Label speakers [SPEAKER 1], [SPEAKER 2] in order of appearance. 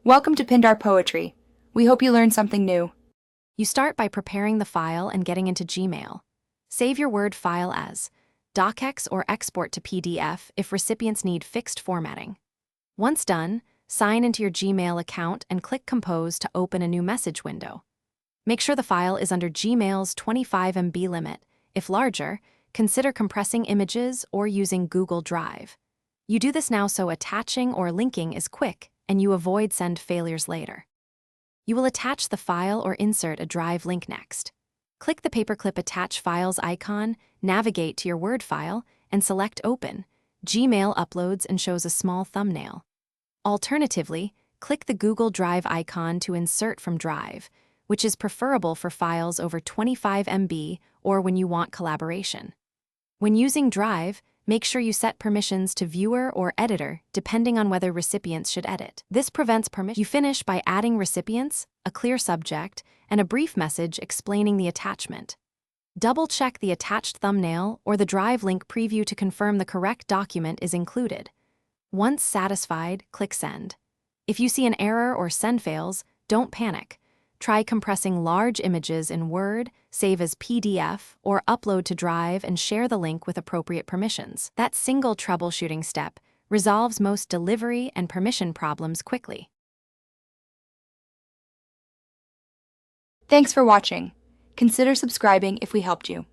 [SPEAKER 1] Welcome to Pindar Poetry. We hope you learned something new.
[SPEAKER 2] You start by preparing the file and getting into Gmail. Save your Word file as docx or export to PDF if recipients need fixed formatting. Once done, sign into your Gmail account and click Compose to open a new message window. Make sure the file is under Gmail's 25 MB limit. If larger, consider compressing images or using Google Drive. You do this now so attaching or linking is quick and you avoid send failures later. You will attach the file or insert a Drive link next. Click the paperclip Attach Files icon, navigate to your Word file, and select Open. Gmail uploads and shows a small thumbnail. Alternatively, click the Google Drive icon to insert from Drive, which is preferable for files over 25 MB or when you want collaboration. When using Drive, make sure you set permissions to viewer or editor depending on whether recipients should edit. This prevents permission. You finish by adding recipients, a clear subject, and a brief message explaining the attachment. Double-check the attached thumbnail or the Drive link preview to confirm the correct document is included. Once satisfied, click Send. If you see an error or send fails, don't panic. Try compressing large images in Word, save as PDF, or upload to Drive and share the link with appropriate permissions. That single troubleshooting step resolves most delivery and permission problems quickly.
[SPEAKER 1] Thanks for watching. Consider subscribing if we helped you.